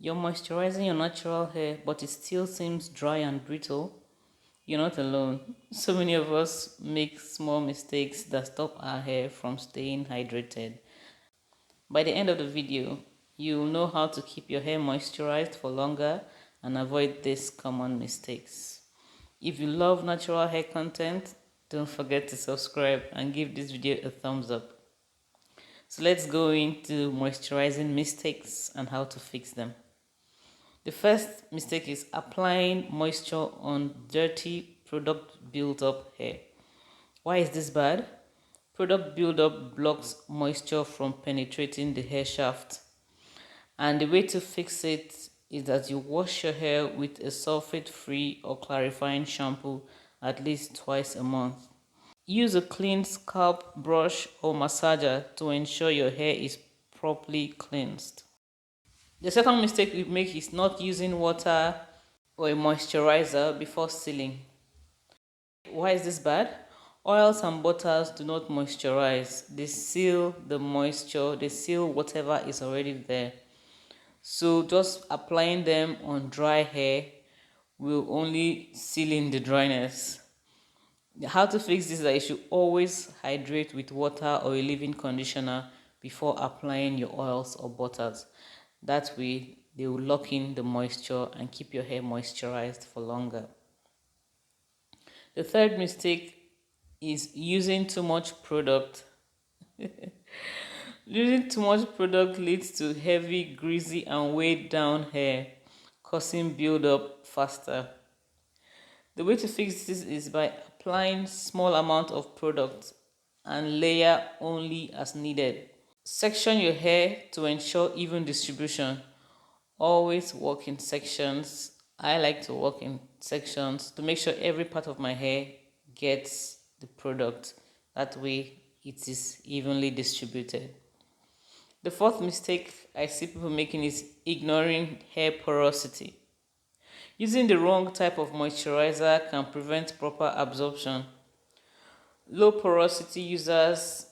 You're moisturizing your natural hair, but it still seems dry and brittle. You're not alone. So many of us make small mistakes that stop our hair from staying hydrated. By the end of the video, you'll know how to keep your hair moisturized for longer and avoid these common mistakes. If you love natural hair content, don't forget to subscribe and give this video a thumbs up. So let's go into moisturizing mistakes and how to fix them. The first mistake is applying moisture on dirty product built up hair. Why is this bad? Product buildup blocks moisture from penetrating the hair shaft. And the way to fix it is that you wash your hair with a sulfate-free or clarifying shampoo at least twice a month. Use a clean scalp brush or massager to ensure your hair is properly cleansed. The second mistake we make is not using water or a moisturizer before sealing. Why is this bad? Oils and butters do not moisturize. They seal the moisture, they seal whatever is already there. So just applying them on dry hair will only seal in the dryness. How to fix this is that you should always hydrate with water or a leave-in conditioner before applying your oils or butters. That way they will lock in the moisture and keep your hair moisturized for longer. The third mistake is using too much product. Using too much product leads to heavy, greasy, and weighed down hair, causing build-up faster. The way to fix this is by applying small amount of product and layer only as needed. Section your hair to ensure even distribution. Always work in sections. I like to work in sections to make sure every part of my hair gets the product. That way it is evenly distributed. The fourth mistake I see people making is ignoring hair porosity. Using the wrong type of moisturizer can prevent proper absorption. Low porosity users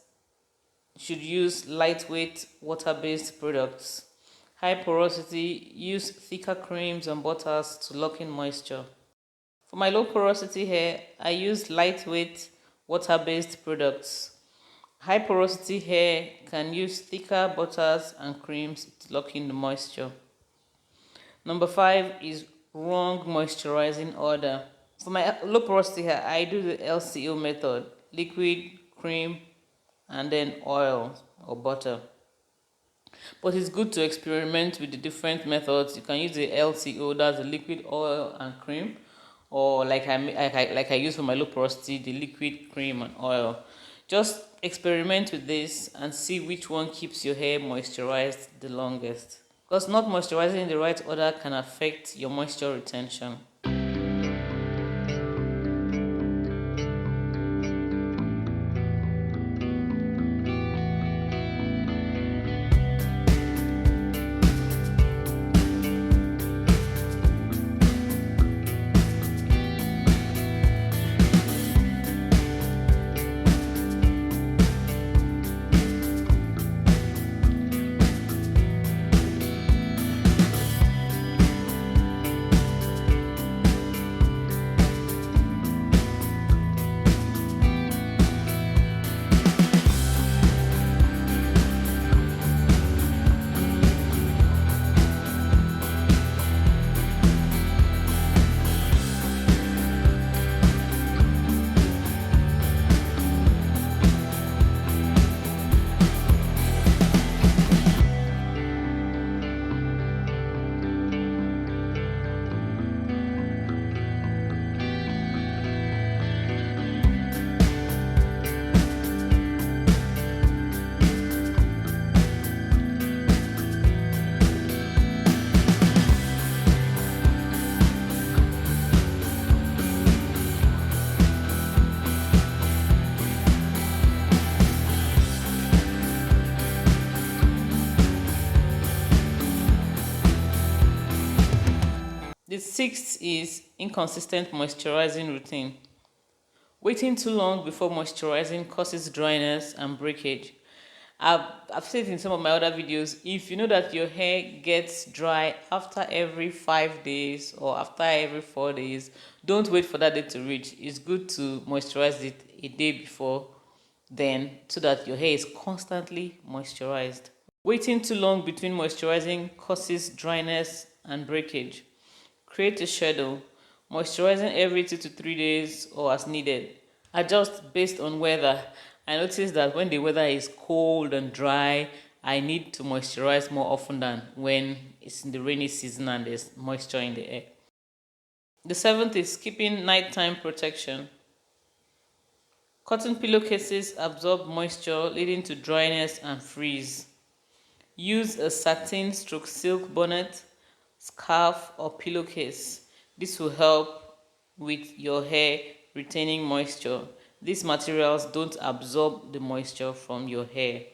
should use lightweight water-based products. High porosity, use thicker creams and butters to lock in moisture. For my low porosity hair, I use lightweight water-based products. High porosity hair can use thicker butters and creams to lock in the moisture. Number 5 is wrong moisturizing order. For my low porosity hair, I do the LCO method: liquid, cream, and then oil or butter. But it's good to experiment with the different methods. You can use the LCO, that's the liquid, oil, and cream, or like I use for my low porosity, the liquid, cream, and oil. Just experiment with this and see which one keeps your hair moisturized the longest. Because not moisturizing in the right order can affect your moisture retention. The sixth is inconsistent moisturizing routine. Waiting too long before moisturizing causes dryness and breakage. I've said in some of my other videos, if you know that your hair gets dry after every 5 days or after every 4 days, don't wait for that day to reach. It's good to moisturize it a day before then so that your hair is constantly moisturized. Waiting too long between moisturizing causes dryness and breakage. Create a schedule, moisturizing every 2 to 3 days or as needed. Adjust based on weather. I notice that when the weather is cold and dry, I need to moisturize more often than when it's in the rainy season and there's moisture in the air. The seventh is keeping nighttime protection. Cotton pillowcases absorb moisture, leading to dryness and freeze. Use a satin stroke silk bonnet, scarf, or pillowcase. This will help with your hair retaining moisture. These materials don't absorb the moisture from your hair.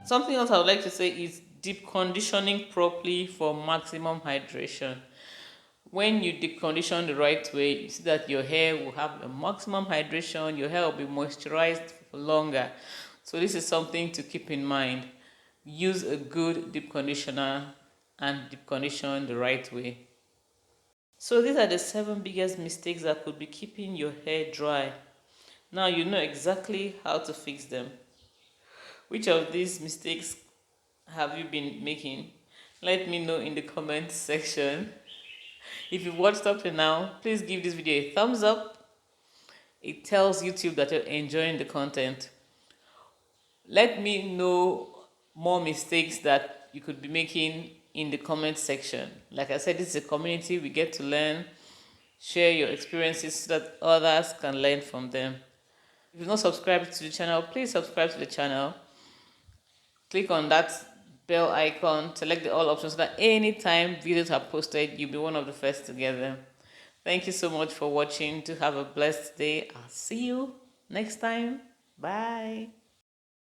Something else I would like to say is deep conditioning properly for maximum hydration. When you deep condition the right way, you see that your hair will have a maximum hydration, your hair will be moisturized for longer. So this is something to keep in mind. Use a good deep conditioner and deep condition the right way. So these are the 7 biggest mistakes that could be keeping your hair dry. Now you know exactly how to fix them. Which of these mistakes have you been making? Let me know in the comments section. If you've watched up to now, please give this video a thumbs up. It tells YouTube that you're enjoying the content. Let me know more mistakes that you could be making in the comment section. Like I said, this is a community, we get to learn, share your experiences so that others can learn from them. If you've not subscribed to the channel, please subscribe to the channel. Click on that bell icon, select the all options so that anytime videos are posted, you'll be one of the first to get them. Thank you so much for watching. To have a blessed day. I'll see you next time. Bye.